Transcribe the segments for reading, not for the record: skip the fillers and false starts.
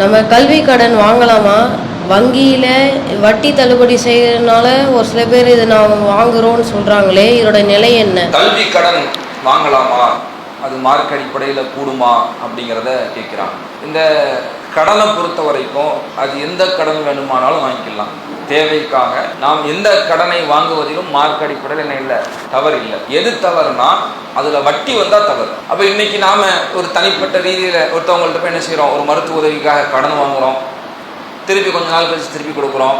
நம்ம கல்வி கடன் வாங்கலாமா? வங்கியில் வட்டி தள்ளுபடி செய்யறதுனால ஒரு சில பேர் இதை நான் வாங்குறோம்னு சொல்கிறாங்களே, இதோட நிலை என்ன? கல்வி கடன் வாங்கலாமா, அது மார்க் அடிப்படையில் கூடுமா அப்படிங்கிறத கேட்குறாங்க. இந்த கடனை பொறுத்த வரைக்கும் அது எந்த கடன் வேணுமானாலும் வாங்கிக்கலாம். தேவைக்காக நாம் எந்த கடனை வாங்குவதிலும் மார்க் அடிப்படையில் என்ன இல்லை, தவறு இல்லை. எது தவறுனா அதில் வட்டி வந்தால் தவறு. அப்போ இன்னைக்கு நாம் ஒரு தனிப்பட்ட ரீதியில் ஒருத்தவங்கள்ட்ட போய் என்ன செய்கிறோம், ஒரு மருத்துவ உதவிக்காக கடன் வாங்குகிறோம், திருப்பி கொஞ்ச நாள் கழிச்சு திருப்பி கொடுக்குறோம்.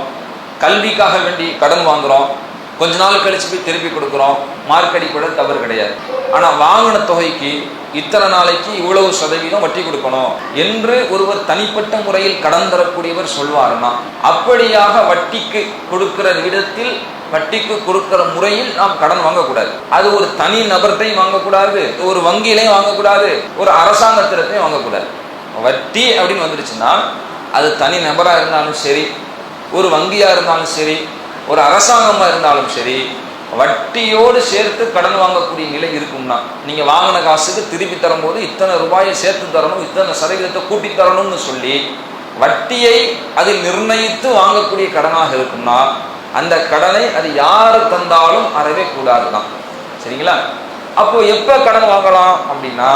கல்விக்காக வேண்டி கடன் வாங்குகிறோம், கொஞ்ச நாள் கழிச்சு போய் திருப்பி கொடுக்குறோம். மார்க் அடிப்படை தவறு கிடையாது. ஆனால் வாங்கின தொகைக்கு இத்தனை நாளைக்கு இவ்வளவு சதவீதம் வட்டி கொடுக்கணும் என்று ஒருவர் தனிப்பட்ட முறையில் கடன் தரக்கூடியவர் சொல்வாருன்னா, அப்படியாக வட்டிக்கு கொடுக்கிற விதத்தில் வட்டிக்கு கொடுக்கிற முறையில் நாம் கடன் வாங்கக்கூடாது. அது ஒரு தனி நபர்கிட்டையும் வாங்கக்கூடாது, ஒரு வங்கியிலையும் வாங்கக்கூடாது, ஒரு அரசாங்கத்திடத்தையும் வாங்கக்கூடாது. வட்டி அப்படின்னு வந்துடுச்சுன்னா அது தனி நபராக இருந்தாலும் சரி, ஒரு வங்கியாக இருந்தாலும் சரி, ஒரு அரசாங்கமாக இருந்தாலும் சரி, வட்டியோடு சேர்த்து கடன் வாங்கக்கூடிய நிலை இருக்கும்னா, நீங்கள் வாங்கின காசுக்கு திருப்பி தரும்போது இத்தனை ரூபாயை சேர்த்து தரணும், இத்தனை சதவீதத்தை கூட்டி தரணும்னு சொல்லி வட்டியை அதில் நிர்ணயித்து வாங்கக்கூடிய கடனாக இருக்கும்னா, அந்த கடனை அது யார் தந்தாலும் அறவே கூடாது தான். சரிங்களா? அப்போ எப்போ கடன் வாங்கலாம் அப்படின்னா,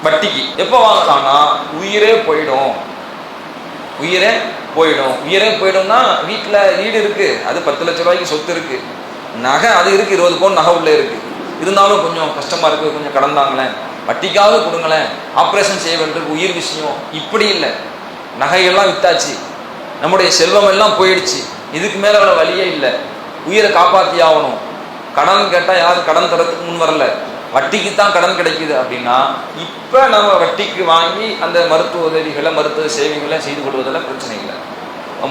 வட்டிக்கு எப்போ வாங்கலாம்னா, உயிரே போயிடும். உயிரே போயிடும்னா, வீட்டில் வீடு இருக்கு, அது 10 லட்ச ரூபாய்க்கு சொத்து இருக்கு, நகை அது இருக்கு, 20 பவுன் நகை உள்ளே இருக்கு, இருந்தாலும் கொஞ்சம் கஷ்டமா இருக்கு, கொஞ்சம் கடன் தாங்களேன், வட்டிக்காவது கொடுங்களேன், ஆப்ரேஷன் செய்ய வேண்டியிருக்கு, உயிர் விஷயம். இப்படி இல்லை, நகையெல்லாம் வித்தாச்சு, நம்முடைய செல்வம் எல்லாம் போயிடுச்சு, இதுக்கு மேல அவ்வளோ வழியே இல்லை, உயிரை காப்பாற்றி ஆகணும். கடன் கேட்டால் யாரும் கடன் தரத்துக்கு முன் வரல, வட்டிக்கு தான் கடன் கிடைக்குது அப்படின்னா, இப்போ நம்ம வட்டிக்கு வாங்கி அந்த மருத்துவ உதவிகளை மருத்துவ சேவைகளை செய்து கொள்வதில் பிரச்சனை இல்லை.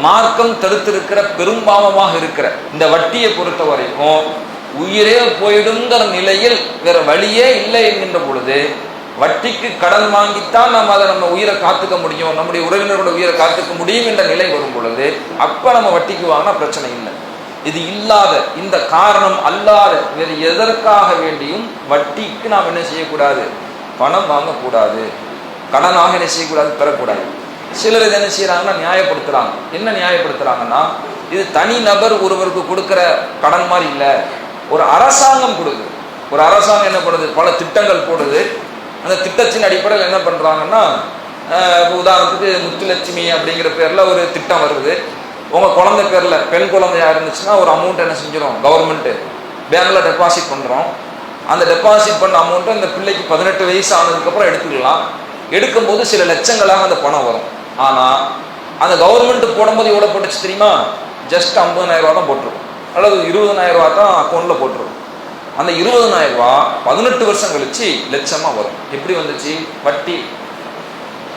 மார்க்கம் தடுத்திருக்கிற பெரும்பாவமாக இருக்கிற இந்த வட்டியை பொறுத்த வரைக்கும் உயிரே போயிடுங்கிற நிலையில் வேற வழியே இல்லை என்கின்ற பொழுது, வட்டிக்கு கடன் வாங்கித்தான் நம்ம அதை நம்ம உயிரை காத்துக்க முடியும், நம்முடைய உறவினரோட உயிரை காத்துக்க முடியும் என்ற நிலை வரும் பொழுது, அப்போ நம்ம வட்டிக்கு வாங்கினா பிரச்சனை இல்லை. இது இல்லாத, இந்த காரணம் அல்லாத வேறு எதற்காக வேண்டியும் வட்டிக்கு நாம் என்ன செய்யக்கூடாது, பணம் வாங்கக்கூடாது, கடனாக என்ன செய்யக்கூடாது, பெறக்கூடாது. சிலர் இதை என்ன செய்யறாங்கன்னா நியாயப்படுத்துறாங்க. என்ன நியாயப்படுத்துறாங்கன்னா, இது தனி நபர் ஒருவருக்கு கொடுக்கிற கடன் மாதிரி இல்லை, ஒரு அரசாங்கம் கொடுக்குது. ஒரு அரசாங்கம் என்ன பண்ணுது, பல திட்டங்கள் போடுது. அந்த திட்டத்தின் அடிப்படையில் என்ன பண்றாங்கன்னா, உதாரணத்துக்கு முத்துலட்சுமி அப்படிங்கிற பேர்ல ஒரு திட்டம் வருது. உங்கள் குழந்தை பேரில் பெண் குழந்தையா இருந்துச்சுன்னா ஒரு அமௌண்ட் என்ன செஞ்சிடும், கவர்மெண்ட்டு பேங்க்ல டெபாசிட் பண்ணுறோம். அந்த டெபாசிட் பண்ண அமௌண்ட்டை அந்த பிள்ளைக்கு 18 வயசு ஆனதுக்கப்புறம் எடுத்துக்கலாம். எடுக்கும்போது சில லட்சங்களாக அந்த பணம் வரும். ஆனால் அந்த கவர்மெண்ட் போடும்போது எவ்வளோ போட்டுச்சு தெரியுமா, ஜஸ்ட் 50,000 ரூபா தான் போட்டிருக்கும், அல்லது 20,000 ரூபா தான் அக்கௌண்ட்டில் போட்டிருக்கும். அந்த 20,000 ரூபா 18 வருஷம் கழிச்சு லட்சமாக வரும். எப்படி வந்துச்சு, வட்டி.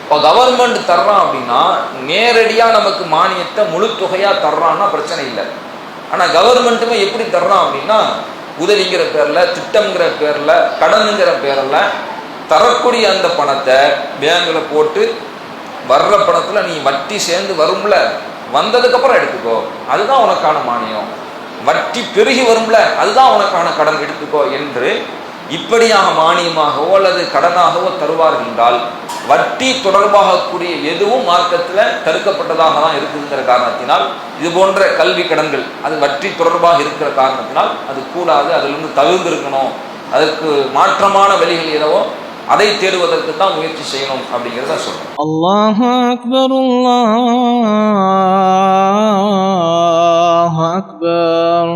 இப்போ கவர்மெண்ட் தர்றான் அப்படின்னா நேரடியாக நமக்கு மானியத்தை முழு தொகையாக தர்றான்னா பிரச்சனை இல்லை. ஆனால் கவர்மெண்ட்டுமே எப்படி தர்றான் அப்படின்னா, உதவிங்கிற பேரில், திட்டங்கிற பேரில், கடனுங்கிற பேரில் தரக்கூடிய அந்த பணத்தை பேங்கில் போட்டு வர்ற பணத்தில் நீ வட்டி சேர்ந்து வரும்ல, வந்ததுக்கப்புறம் எடுத்துக்கோ, அதுதான் உனக்கான மானியம். வட்டி பெருகி வரும்ல, அதுதான் உனக்கான கடன், எடுத்துக்கோ என்று இப்படியாக மானியமாகவோ அல்லது கடனாகவோ தருவார்கள் என்றால், வட்டி தொடர்பாக கூடிய எதுவும் மார்க்கத்தில் தடுக்கப்பட்டதாக தான் இருக்குங்கிற காரணத்தினால், இது போன்ற கல்வி கடன்கள் அது வட்டி தொடர்பாக இருக்கிற காரணத்தினால் அது கூடாது, அதிலிருந்து தவிர்ந்திருக்கணும். அதற்கு மாற்றமான வழிகள் ஏதோ அதை தேடுவதற்கு தான் முயற்சி செய்யணும் அப்படிங்கிறத சொல்றோம். அல்லாஹு அக்பர், அல்லாஹு அக்பர்.